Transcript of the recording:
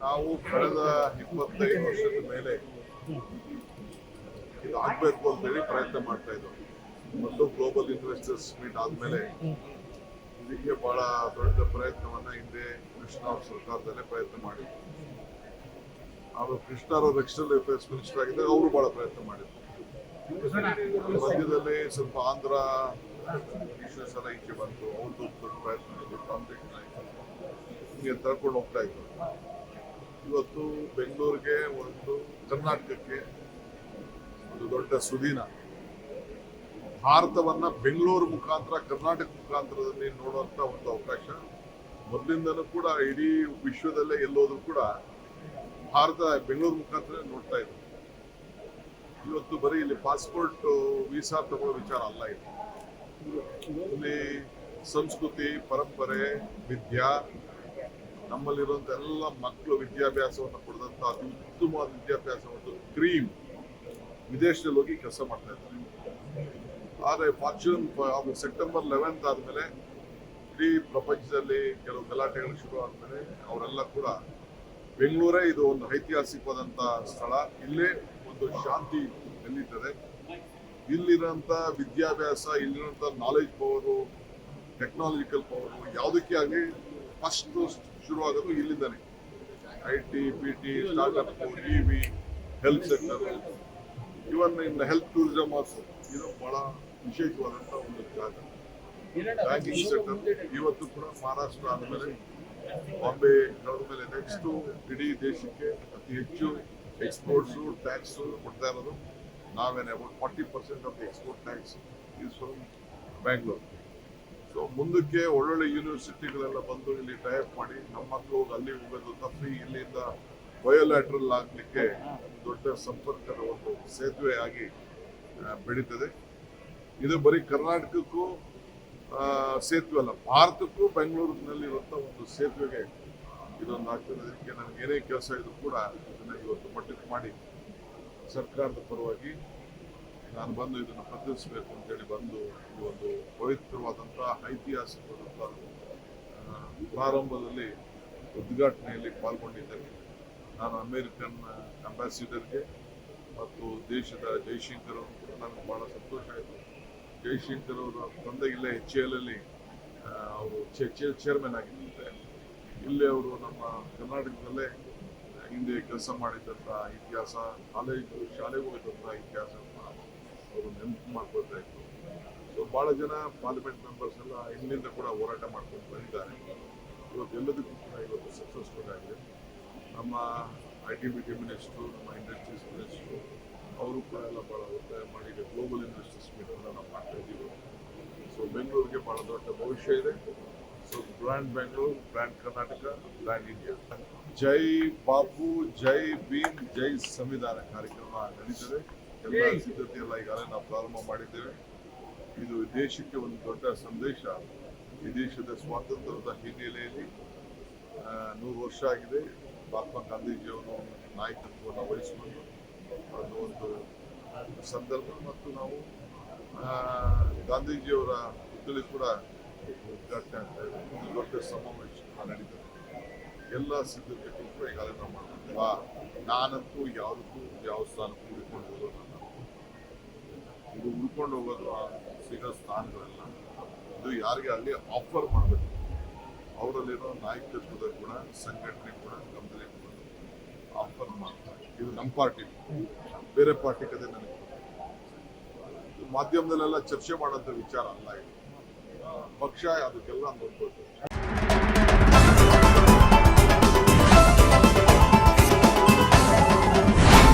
ನಾವು ಕಳೆದ 25 ವರ್ಷದ ಮೇಲೆ ಇದು ಆಗಬೇಕು ಅಂತೇಳಿ ಪ್ರಯತ್ನ ಮಾಡ್ತಾ ಇದ್ದೆವು. ಮತ್ತು ಗ್ಲೋಬಲ್ ಇನ್ವೆಸ್ಟರ್ಸ್ ಮೀಟ್ ಆದಮೇಲೆ ಇದಕ್ಕೆ ಬಹಳ ದೊಡ್ಡ ಪ್ರಯತ್ನವನ್ನ ಹಿಂದೆ ಕೃಷ್ಣ ಅವ್ರ ಸರ್ಕಾರದಲ್ಲೇ ಪ್ರಯತ್ನ ಮಾಡಿದ್ರು. ಅವರು ಕೃಷ್ಣ ಅವರು ಎಕ್ಸ್ಟರ್ನಲ್ ಅಫೇರ್ಸ್ ಮಿನಿಸ್ಟರ್ ಆಗಿದ್ದಾಗ ಅವರು ಬಹಳ ಪ್ರಯತ್ನ ಮಾಡಿದ್ರು. ಮಧ್ಯದಲ್ಲಿ ಸ್ವಲ್ಪ ಆಂಧ್ರ ಇಶ್ಯೂಸ್ ಎಲ್ಲ ಈಚೆ ಬಂತು, ಅವ್ರದ್ದು ದೊಡ್ಡ ಪ್ರಯತ್ನ ಇದೆ, ಕಾಂಪಿಟೇಷನ್ ಆಯಿತು, ಹಿಂಗೆ ತಳ್ಕೊಂಡು ಹೋಗ್ತಾ ಇದ್ರು. ಇವತ್ತು ಬೆಂಗಳೂರಿಗೆ ಒಂದು ಕರ್ನಾಟಕಕ್ಕೆ ಒಂದು ದೊಡ್ಡ ಸುದಿನ, ಭಾರತವನ್ನ ಬೆಂಗಳೂರು ಮುಖಾಂತರ ಕರ್ನಾಟಕ ಮುಖಾಂತರದಲ್ಲಿ ನೋಡುವಂತ ಒಂದು ಅವಕಾಶ ಮೊದಲಿಂದನೂ ಕೂಡ ಇಡೀ ವಿಶ್ವದಲ್ಲೇ ಎಲ್ಲೋದ್ರೂ ಕೂಡ ಭಾರತ ಬೆಂಗಳೂರು ಮುಖಾಂತರ ನೋಡ್ತಾ ಇದ್ರು. ಇವತ್ತು ಬರೀ ಇಲ್ಲಿ ಪಾಸ್ಪೋರ್ಟ್ ವೀಸಾ ತಗೊಳ್ಳೋ ವಿಚಾರ ಅಲ್ಲ. ಇಲ್ಲಿ ಸಂಸ್ಕೃತಿ, ಪರಂಪರೆ, ವಿದ್ಯಾ, ನಮ್ಮಲ್ಲಿರುವಂತ ಎಲ್ಲ ಮಕ್ಕಳು ವಿದ್ಯಾಭ್ಯಾಸವನ್ನು ಕೊಡದಂತ ಅತಿ ಉತ್ತಮವಾದ ವಿದ್ಯಾಭ್ಯಾಸ ಮತ್ತು ಕ್ರೀಮ್ ವಿದೇಶದಲ್ಲಿ ಹೋಗಿ ಕೆಲಸ ಮಾಡ್ತಾ ಇದ್ದಾರೆ. ಆದರೆ ಫಾರ್ಚೂನ್ ಸೆಪ್ಟೆಂಬರ್ 11 ಆದಮೇಲೆ ಇಡೀ ಪ್ರಪಂಚದಲ್ಲಿ ಕೆಲವು ಗಲಾಟೆಗಳು ಶುರು ಆದಮೇಲೆ ಅವರೆಲ್ಲ ಕೂಡ ಬೆಂಗಳೂರೇ ಇದು ಒಂದು ಐತಿಹಾಸಿಕವಾದಂಥ ಸ್ಥಳ, ಇಲ್ಲೇ ಒಂದು ಶಾಂತಿ ನೆಲೆಯುತ್ತದೆ, ಇಲ್ಲಿರೋಂಥ ವಿದ್ಯಾಭ್ಯಾಸ, ಇಲ್ಲಿರೋಂಥ ನಾಲೆಜ್ ಪವರು, ಟೆಕ್ನಾಲಜಿಕಲ್ ಪವರು ಯಾವುದಕ್ಕೆ ಆಗಲಿ ಫಸ್ಟ್ ಶುರುವಾಗೋದು ಇಲ್ಲಿಂದಾನೆ. IT, PT, startup, EV, health sector, even in health tourism also ಇದು ಬಹಳ ವಿಶೇಷವಾದಂಥ ಒಂದು ಜಾಗ. ಬ್ಯಾಂಕಿಂಗ್ ಸೆಕ್ಟರ್ ಇವತ್ತು ಕೂಡ ಮಹಾರಾಷ್ಟ್ರ ಆದಮೇಲೆ ಬಾಂಬೆ ಕಳೆದ ಮೇಲೆ ನೆಕ್ಸ್ಟ್ ಇಡೀ ದೇಶಕ್ಕೆ ಅತಿ ಹೆಚ್ಚು ಎಕ್ಸ್ಪೋರ್ಟ್ಸು ಟ್ಯಾಕ್ಸು ಕೊಡ್ತಾ ಇರೋದು ನಾವೇನೆ. About 40% of the export tax is from Bangalore. So ಮುಂದಕ್ಕೆ ಒಳ್ಳೊಳ್ಳೆ ಯೂನಿವರ್ಸಿಟಿಗಳೆಲ್ಲ ಬಂದು ಇಲ್ಲಿ ಟೈಪ್ ಮಾಡಿ ನಮ್ಮ ಮಕ್ಕಳು ಅಲ್ಲಿ ಹೋಗೋದು ತಪ್ಪಿ ಇಲ್ಲಿಂದ ಬಯೋಲ್ಯಾಟ್ರಲ್ ಆಗಲಿಕ್ಕೆ ದೊಡ್ಡ ಸಂಪರ್ಕದ ಒಂದು ಸೇತುವೆ ಆಗಿ ಬೆಳೀತದೆ. ಇದು ಬರೀ ಕರ್ನಾಟಕಕ್ಕೂ ಸೇತುವೆ ಅಲ್ಲ, ಭಾರತಕ್ಕೂ ಬೆಂಗಳೂರಿನಲ್ಲಿರುವಂಥ ಒಂದು ಸೇತುವೆಗೆ ಇದೊಂದು ಆಗ್ತದೆ. ಅದಕ್ಕೆ ನನಗೆ ಏನೇ ಕೆಲಸ ಇದ್ರೂ ಕೂಡ ಇದನ್ನು ಇವತ್ತು ಮಟ್ಟಕ್ಕೆ ಮಾಡಿ ಸರ್ಕಾರದ ಪರವಾಗಿ ನಾನು ಬಂದು ಇದನ್ನು ಪ್ರತಿನಿಧಿಸಬೇಕು ಅಂತೇಳಿ ಬಂದು ಈ ಒಂದು ಪವಿತ್ರವಾದಂಥ ಐತಿಹಾಸಿಕವಾದಂಥ ಪ್ರಾರಂಭದಲ್ಲಿ ಉದ್ಘಾಟನೆಯಲ್ಲಿ ಪಾಲ್ಗೊಂಡಿದ್ದೇನೆ. ನಾನು ಅಮೇರಿಕನ್ ಅಂಬಾಸಿಡರ್ಗೆ ಮತ್ತು ದೇಶದ ಜೈಶಂಕರ್ ಅವರು ಕೂಡ ನನಗೆ ಭಾಳ ಸಂತೋಷ ಆಯಿತು. ಜೈಶಂಕರ್ ಅವರ ತಂದೆ ಇಲ್ಲೇ HAL ಅಲ್ಲಿ ಅವರು ಚೇರ್ಮನ್ ಆಗಿದ್ದಾರೆ. ಇಲ್ಲೇ ಅವರು ನಮ್ಮ ಕರ್ನಾಟಕದಲ್ಲೇ ಹಿಂದೆ ಕೆಲಸ ಮಾಡಿದಂಥ ಇತಿಹಾಸ, ಶಾಲೆಗೆ ಹೋಗಿದ್ದಂಥ ಇತಿಹಾಸವನ್ನು ಅವರು ನೆನಪು ಮಾಡ್ಕೊಳ್ತಾ ಇದ್ರು. ಸೊ ಭಾಳ ಜನ ಪಾರ್ಲಿಮೆಂಟ್ ಮೆಂಬರ್ಸ್ ಎಲ್ಲ ಇಲ್ಲಿಂದ ಕೂಡ ಹೋರಾಟ ಮಾಡ್ಕೊಂಡು ಬಂದಿದ್ದಾರೆ. ಇವತ್ತು ಎಲ್ಲದಕ್ಕೂ ಕೂಡ ಇವತ್ತು ಸಕ್ಸಸ್ಫುಲ್ ಆಗಿದೆ. ನಮ್ಮ IT-BT ಮಿನಿಸ್ಟ್ರು, ನಮ್ಮ ಇಂಡಸ್ಟ್ರೀಸ್ ಮಿನಿಸ್ಟ್ರು ಅವರು ಕೂಡ ಎಲ್ಲ ಭಾಳ ಒತ್ತಾಯ ಮಾಡಿ ಗ್ಲೋಬಲ್ ಇನ್ವೆಸ್ಟರ್ಸ್ ಮೀಟನ್ನು ನಾವು ಮಾಡ್ತಾ ಇದ್ದೀವಿ. ಸೊ ಬೆಂಗಳೂರಿಗೆ ಭಾಳ ದೊಡ್ಡ ಭವಿಷ್ಯ ಇದೆ. So brand Bengaluru, brand Karnataka, brand India. ಜೈ ಬಾಪು, ಜೈ ಭೀಮ್, ಜೈ ಸಂವಿಧಾನ ಕಾರ್ಯಕ್ರಮ ನಡೀತದೆ. ಎಲ್ಲ ಸಿದ್ಧತೆ ಎಲ್ಲ ಈಗಾಗಲೇ ನಾವು ಪ್ರಾರಂಭ ಮಾಡಿದ್ದೇವೆ. ಇದು ದೇಶಕ್ಕೆ ಒಂದು ದೊಡ್ಡ ಸಂದೇಶ. ಈ ದೇಶದ ಸ್ವಾತಂತ್ರ್ಯದ ಹಿನ್ನೆಲೆಯಲ್ಲಿ 100 ವರ್ಷ ಆಗಿದೆ. ಮಹಾತ್ಮ ಗಾಂಧೀಜಿಯವರು ನಾಯಕತ್ವವನ್ನು ವಹಿಸಿಕೊಂಡು ಅದು ಒಂದು ಸಂದರ್ಭ. ಮತ್ತು ನಾವು ಗಾಂಧೀಜಿಯವರ ಹುದ್ದಳಿ ಕೂಡ ಉದ್ಘಾಟನೆ ಆಗ್ತಾ ಇದೆ. ಒಂದು ದೊಡ್ಡ ಸಮಾವೇಶ ನಡೀತದೆ. ಎಲ್ಲ ಸಿದ್ಧತೆಗಳು ಕೂಡ ಈಗಾಗಲೇ ನಾವು ಮಾಡ್ತೀವಿ. ನಾನಂತೂ ಯಾವುದಕ್ಕೂ ಯಾವ ಸ್ಥಾನಕ್ಕೂ ಹುಡ್ಕೊಂಡು ಹೋಗೋದು, ಇದು ಹುಡ್ಕೊಂಡು ಹೋಗೋದು ಸಿಗೋ ಸ್ಥಾನಗಳೆಲ್ಲ. ಇದು ಯಾರಿಗೆ ಅಲ್ಲಿ ಆಫರ್ ಮಾಡಬೇಕು, ಅವರಲ್ಲಿರೋ ನಾಯಕತ್ವದ ಗುಣ, ಸಂಘಟನೆ ಗುಣ ಗಮನದಲ್ಲಿ ಆಫರ್ ಮಾಡ್ತಾರೆ. ಇದು ನಮ್ಮ ಪಾರ್ಟಿ, ಬೇರೆ ಪಾರ್ಟಿ ಕತೆ ನನಗೆ ಮಾಧ್ಯಮದಲ್ಲೆಲ್ಲ ಚರ್ಚೆ ಮಾಡೋಂಥ ವಿಚಾರ ಅಲ್ಲ. ಇದು ಪಕ್ಷ ಅದಕ್ಕೆಲ್ಲ ನೋಡ್ಕೊಳ್ತೇವೆ.